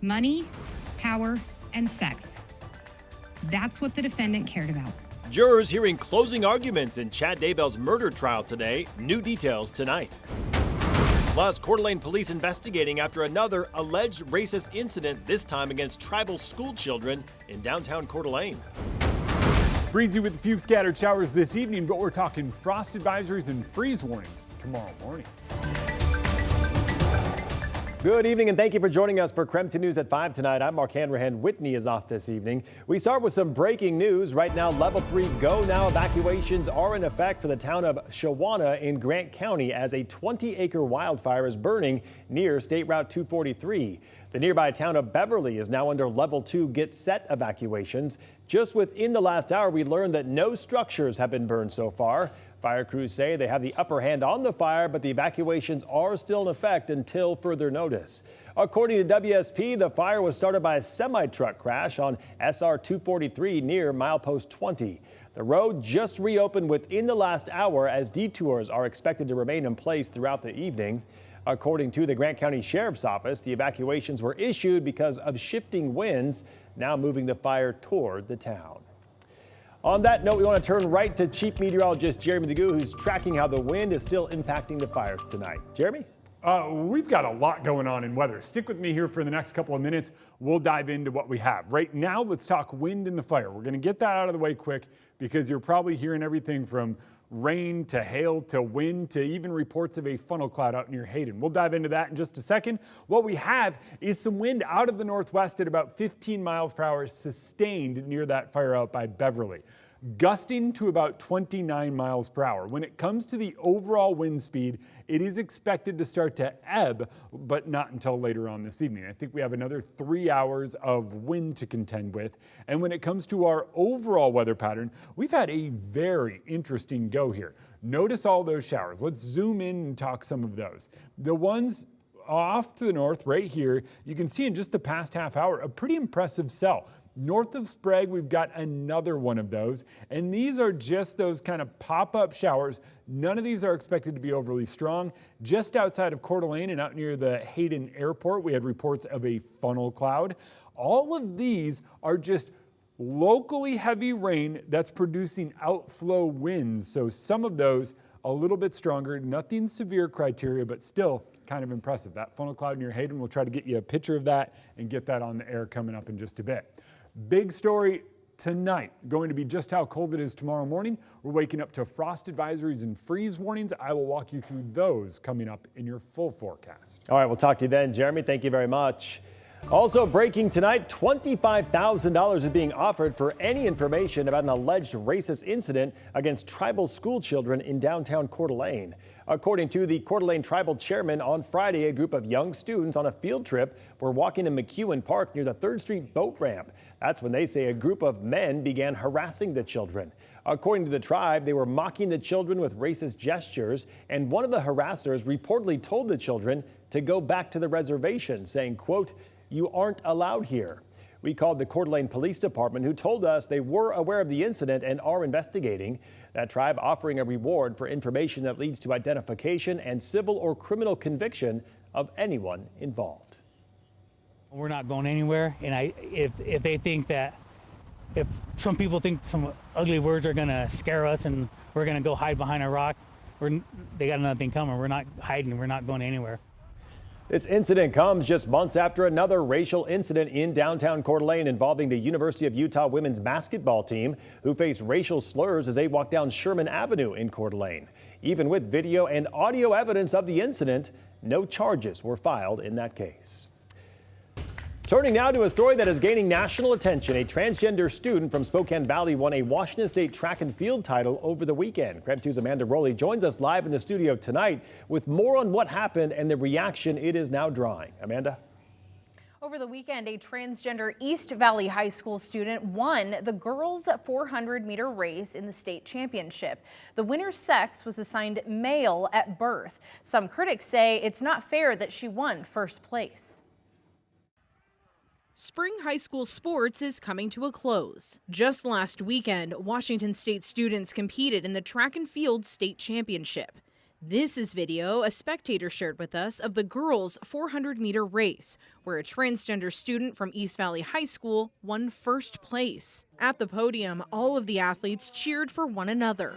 Money, power, and sex. That's what the defendant cared about. Jurors hearing closing arguments in Chad Daybell's murder trial today. New details tonight. Plus, Coeur d'Alene police investigating after another alleged racist incident, this time against tribal school children in downtown Coeur d'Alene. Breezy with a few scattered showers this evening, but we're talking frost advisories and freeze warnings tomorrow morning. Good evening and thank you for joining us for KREM 2 News at 5 tonight. I'm Mark Hanrahan. Whitney is off this evening. We start with some breaking news. Right now, level 3 go now evacuations are in effect for the town of Shawana in Grant County as a 20-acre wildfire is burning near State Route 243. The nearby town of Beverly is now under level 2 get set evacuations. Just within the last hour, we learned that no structures have been burned so far. Fire crews say they have the upper hand on the fire, but the evacuations are still in effect until further notice. According to WSP, the fire was started by a semi-truck crash on SR 243 near milepost 20. The road just reopened within the last hour as detours are expected to remain in place throughout the evening. According to the Grant County Sheriff's Office, the evacuations were issued because of shifting winds, now moving the fire toward the town. On that note, we want to turn right to Chief Meteorologist Jeremy DeGoo, who's tracking how the wind is still impacting the fires tonight. Jeremy? We've got a lot going on in weather. Stick with me here for the next couple of minutes. We'll dive into what we have. Right now, let's talk wind and the fire. We're going to get that out of the way quick because you're probably hearing everything from rain to hail to wind to even reports of a funnel cloud out near Hayden. We'll dive into that in just a second. What we have is some wind out of the northwest at about 15 miles per hour sustained near that fire out by Beverly, gusting to about 29 miles per hour. When it comes to the overall wind speed, it is expected to start to ebb, but not until later on this evening. I think we have another 3 hours of wind to contend with. And when it comes to our overall weather pattern, we've had a very interesting go here. Notice all those showers. Let's zoom in and talk some of those. The ones off to the north right here, you can see in just the past half hour, a pretty impressive cell. North of Sprague, we've got another one of those, and these are just those kind of pop-up showers. None of these are expected to be overly strong. Just outside of Coeur d'Alene and out near the Hayden Airport, we had reports of a funnel cloud. All of these are just locally heavy rain that's producing outflow winds, so some of those a little bit stronger, nothing severe criteria, but still kind of impressive. That funnel cloud near Hayden, we'll try to get you a picture of that and get that on the air coming up in just a bit. Big story tonight, going to be just how cold it is tomorrow morning. We're waking up to frost advisories and freeze warnings. I will walk you through those coming up in your full forecast. All right, we'll talk to you then, Jeremy. Thank you very much. Also breaking tonight, $25,000 is being offered for any information about an alleged racist incident against tribal school children in downtown Coeur d'Alene. According to the Coeur d'Alene tribal chairman, on Friday, a group of young students on a field trip were walking in McEwen Park near the 3rd Street boat ramp. That's when they say a group of men began harassing the children. According to the tribe, they were mocking the children with racist gestures, and one of the harassers reportedly told the children to go back to the reservation, saying, quote, "You aren't allowed here." We called the Coeur d'Alene Police Department, who told us they were aware of the incident and are investigating. That tribe offering a reward for information that leads to identification and civil or criminal conviction of anyone involved. We're not going anywhere, and if they think that, if some people think some ugly words are gonna scare us and we're gonna go hide behind a rock, they got another thing coming. We're not hiding, we're not going anywhere. This incident comes just months after another racial incident in downtown Coeur d'Alene involving the University of Utah women's basketball team, who faced racial slurs as they walked down Sherman Avenue in Coeur d'Alene. Even with video and audio evidence of the incident, no charges were filed in that case. Turning now to a story that is gaining national attention. A transgender student from Spokane Valley won a Washington State track and field title over the weekend. KREM 2's Amanda Rowley joins us live in the studio tonight with more on what happened and the reaction it is now drawing. Amanda? Over the weekend, a transgender East Valley High School student won the girls' 400-meter race in the state championship. The winner's sex was assigned male at birth. Some critics say it's not fair that she won first place. Spring high school sports is coming to a close. Just last weekend, Washington State students competed in the track and field state championship. This is video a spectator shared with us of the girls' 400-meter race, where a transgender student from East Valley High School won first place. At the podium, all of the athletes cheered for one another.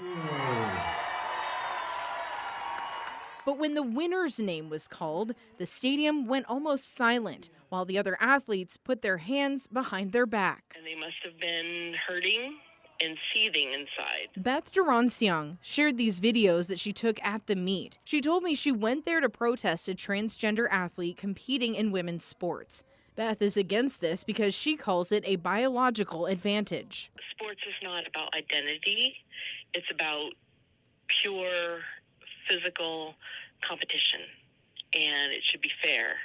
But when the winner's name was called, the stadium went almost silent, while the other athletes put their hands behind their back. And they must have been hurting and seething inside. Beth Duran-Siang shared these videos that she took at the meet. She told me she went there to protest a transgender athlete competing in women's sports. Beth is against this because she calls it a biological advantage. Sports is not about identity. It's about pure physical competition, and it should be fair.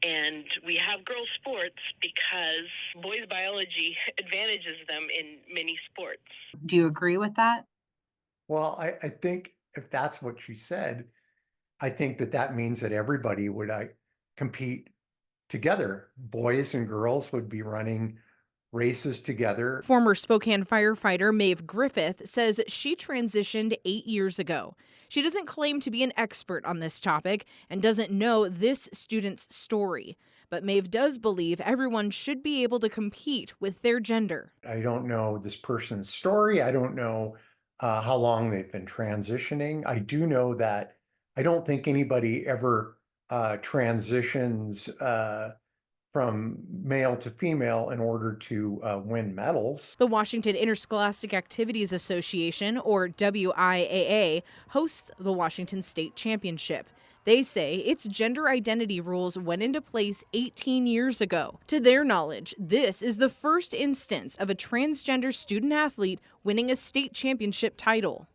And we have girls' sports because boys' biology advantages them in many sports. Do you agree with that? Well, I think if that's what she said, I think that means that everybody would compete together. Boys and girls would be running races together. Former Spokane firefighter Maeve Griffith says she transitioned 8 years ago. She doesn't claim to be an expert on this topic and doesn't know this student's story. But Maeve does believe everyone should be able to compete with their gender. I don't know this person's story. I don't know how long they've been transitioning. I do know that I don't think anybody ever transitions from male to female in order to win medals. The Washington Interscholastic Activities Association, or WIAA, hosts the Washington State Championship. They say its gender identity rules went into place 18 years ago. To their knowledge, this is the first instance of a transgender student athlete winning a state championship title.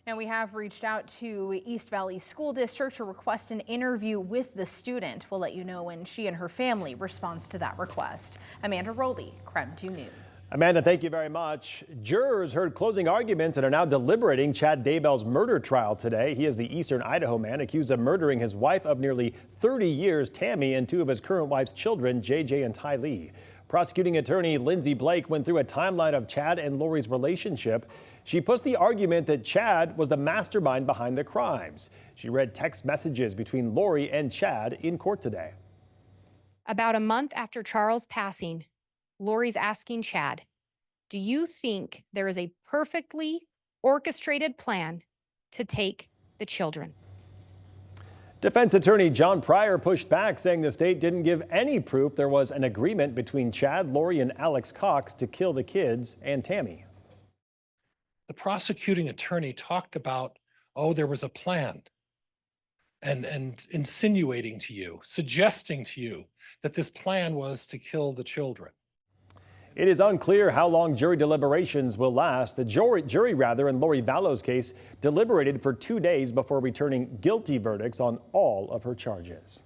Now, we have reached out to East Valley School District to request an interview with the student. We'll let you know when she and her family responds to that request. Amanda Rowley, KREM 2 News. Amanda, thank you very much. Jurors heard closing arguments and are now deliberating Chad Daybell's murder trial today. He is the Eastern Idaho man accused of murdering his wife of nearly 30 years, Tammy, and two of his current wife's children, JJ and Ty Lee. Prosecuting attorney Lindsay Blake went through a timeline of Chad and Lori's relationship. She puts the argument that Chad was the mastermind behind the crimes. She read text messages between Lori and Chad in court today. About a month after Charles' passing, Lori's asking Chad, do you think there is a perfectly orchestrated plan to take the children? Defense attorney John Pryor pushed back, saying the state didn't give any proof there was an agreement between Chad, Lori, and Alex Cox to kill the kids and Tammy. The prosecuting attorney talked about, oh, there was a plan, and insinuating to you, suggesting to you that this plan was to kill the children. It is unclear how long jury deliberations will last. The jury in Lori Vallow's case deliberated for 2 days before returning guilty verdicts on all of her charges.